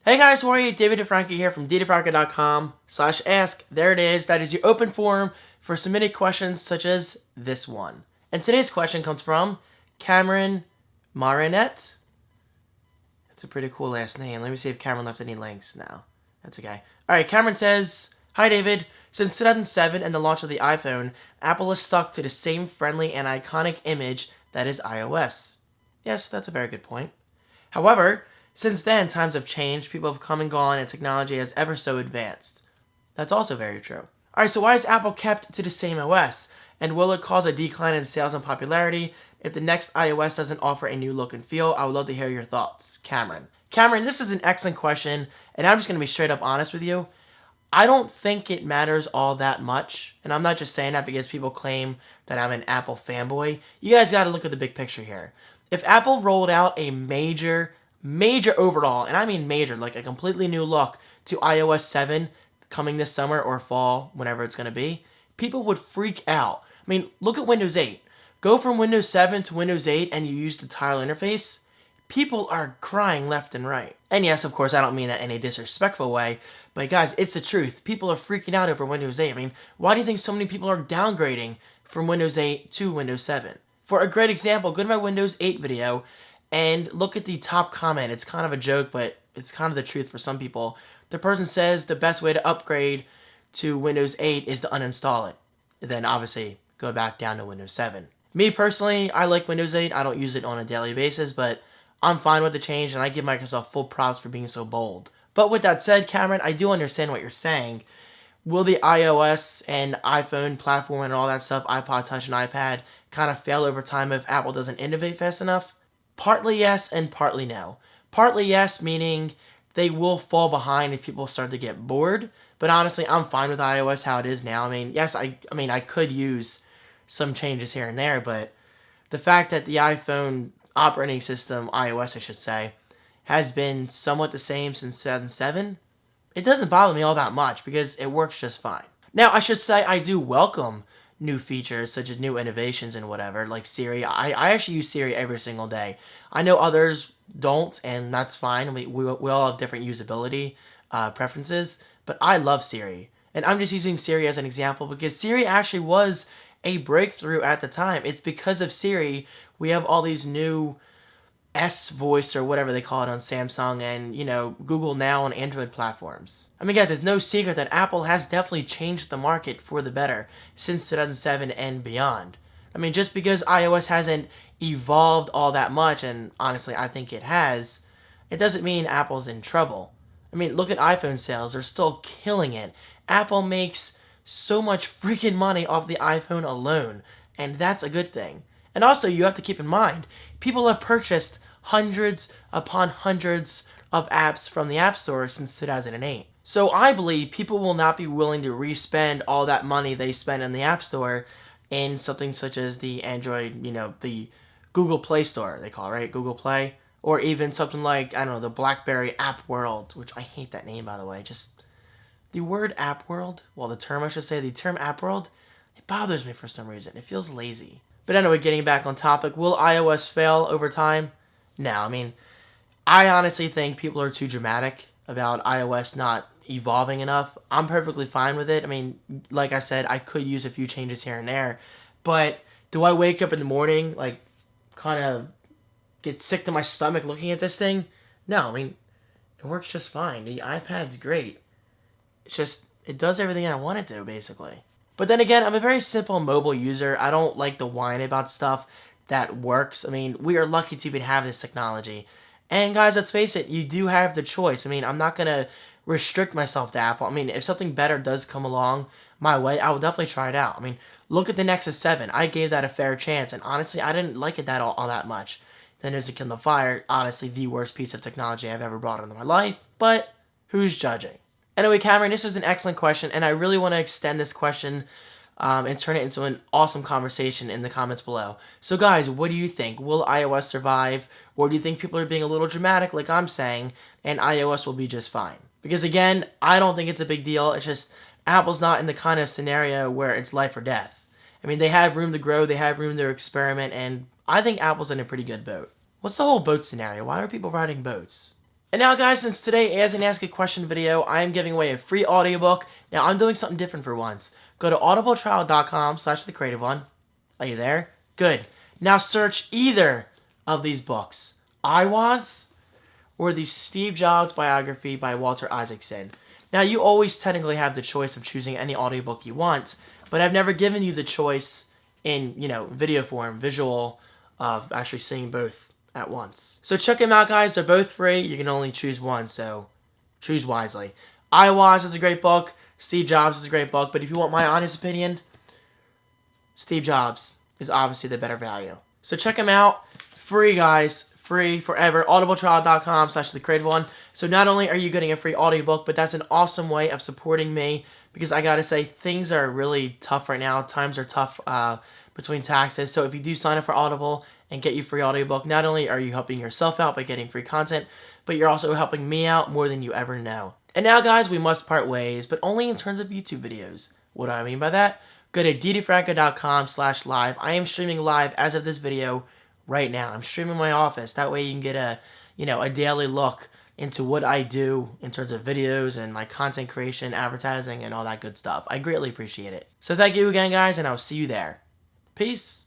Hey guys, how are you? David and Franco here from dfranco.com/ask. There it is. That is your open forum for submitted questions such as this one. And today's question comes from Cameron Marinette. That's a pretty cool last name. Let me see if Cameron left any links now. That's okay. Alright, Cameron says, "Hi David. Since 2007 and the launch of the iPhone, Apple has stuck to the same friendly and iconic image that is iOS." Yes, that's a very good point. However, since then, times have changed, people have come and gone, and technology has ever so advanced. That's also very true. Alright, so why is Apple kept to the same OS? And will it cause a decline in sales and popularity if the next iOS doesn't offer a new look and feel? I would love to hear your thoughts. Cameron. Cameron, this is an excellent question, and I'm just going to be straight up honest with you. I don't think it matters all that much, and I'm not just saying that because people claim that I'm an Apple fanboy. You guys got to look at the big picture here. If Apple rolled out a major overhaul, and I mean major, like a completely new look to iOS 7 coming this summer or fall, whenever it's going to be, people would freak out. I mean, look at Windows 8. Go from Windows 7 to Windows 8 and you use the tile interface, people are crying left and right. And yes, of course, I don't mean that in a disrespectful way, but guys, it's the truth. People are freaking out over Windows 8. I mean, why do you think so many people are downgrading from Windows 8 to Windows 7? For a great example, go to my Windows 8 video and look at the top comment. It's kind of a joke, but it's kind of the truth for some people. The person says the best way to upgrade to Windows 8 is to uninstall it. Then obviously go back down to Windows 7. Me personally, I like Windows 8. I don't use it on a daily basis, but I'm fine with the change, and I give Microsoft full props for being so bold. But with that said, Cameron, I do understand what you're saying. Will the iOS and iPhone platform and all that stuff, iPod Touch and iPad, kind of fail over time if Apple doesn't innovate fast enough? Partly yes and partly no. Partly yes, meaning they will fall behind if people start to get bored. But honestly, I'm fine with iOS how it is now. I mean, yes, I could use some changes here and there, but the fact that the iPhone operating system, iOS I should say, has been somewhat the same since 2007, it doesn't bother me all that much because it works just fine. Now, I should say I do welcome new features such as new innovations and whatever, like Siri. I actually use Siri every single day. I know others don't, and that's fine. We all have different usability preferences, but I love Siri. And I'm just using Siri as an example because Siri actually was a breakthrough at the time. It's because of Siri we have all these new S voice or whatever they call it on Samsung and, Google Now on Android platforms. I mean, guys, it's no secret that Apple has definitely changed the market for the better since 2007 and beyond. I mean, just because iOS hasn't evolved all that much, and honestly, I think it has, it doesn't mean Apple's in trouble. I mean, look at iPhone sales. They're still killing it. Apple makes so much freaking money off the iPhone alone, and that's a good thing. And also, you have to keep in mind, people have purchased hundreds upon hundreds of apps from the App Store since 2008. So I believe people will not be willing to re-spend all that money they spend in the App Store in something such as the Android, the Google Play Store, they call it, right? Google Play. Or even something like, I don't know, the BlackBerry App World, which I hate that name, by the way. Just the word App World, the term, I should say, the term App World, it bothers me for some reason. It feels lazy. But anyway, getting back on topic, will iOS fail over time? No, I mean, I honestly think people are too dramatic about iOS not evolving enough. I'm perfectly fine with it. I mean, like I said, I could use a few changes here and there. But do I wake up in the morning, kind of get sick to my stomach looking at this thing? No, I mean, it works just fine. The iPad's great. It's just, it does everything I want it to, basically. But then again, I'm a very simple mobile user. I don't like to whine about stuff that works. I mean, we are lucky to even have this technology. And guys, let's face it, you do have the choice. I mean, I'm not going to restrict myself to Apple. I mean, if something better does come along my way, I will definitely try it out. I mean, look at the Nexus 7. I gave that a fair chance, and honestly, I didn't like it all that much. Then there's the Kindle Fire, honestly, the worst piece of technology I've ever brought into my life, but who's judging? Anyway, Cameron, this was an excellent question, and I really want to extend this question and turn it into an awesome conversation in the comments below. So guys, what do you think? Will iOS survive, or do you think people are being a little dramatic like I'm saying, and iOS will be just fine? Because again, I don't think it's a big deal. It's just Apple's not in the kind of scenario where it's life or death. I mean, they have room to grow, they have room to experiment, and I think Apple's in a pretty good boat. What's the whole boat scenario? Why are people riding boats? And now guys, since today is an Ask a Question video, I am giving away a free audiobook. Now I'm doing something different for once. Go to audibletrial.com/thecreativeone. Are you there? Good. Now search either of these books, iOS or the Steve Jobs biography by Walter Isaacson. Now you always technically have the choice of choosing any audiobook you want, but I've never given you the choice in, video form, visual, of actually seeing both at once. So check them out, guys. They're both free. You can only choose one, so choose wisely. iOS is a great book. Steve Jobs is a great book, but if you want my honest opinion, Steve Jobs is obviously the better value. So check them out. Free, guys. Free forever. audibletrial.com/thecreativeone. So not only are you getting a free audiobook, but that's an awesome way of supporting me, because I gotta say, things are really tough right now. Times are tough between taxes. So if you do sign up for Audible and get your free audiobook, not only are you helping yourself out by getting free content, but you're also helping me out more than you ever know. And now, guys, we must part ways, but only in terms of YouTube videos. What do I mean by that? Go to ddfranco.com/live. I am streaming live as of this video right now. I'm streaming my office. That way you can get a daily look into what I do in terms of videos and my content creation, advertising, and all that good stuff. I greatly appreciate it. So thank you again, guys, and I'll see you there. Peace.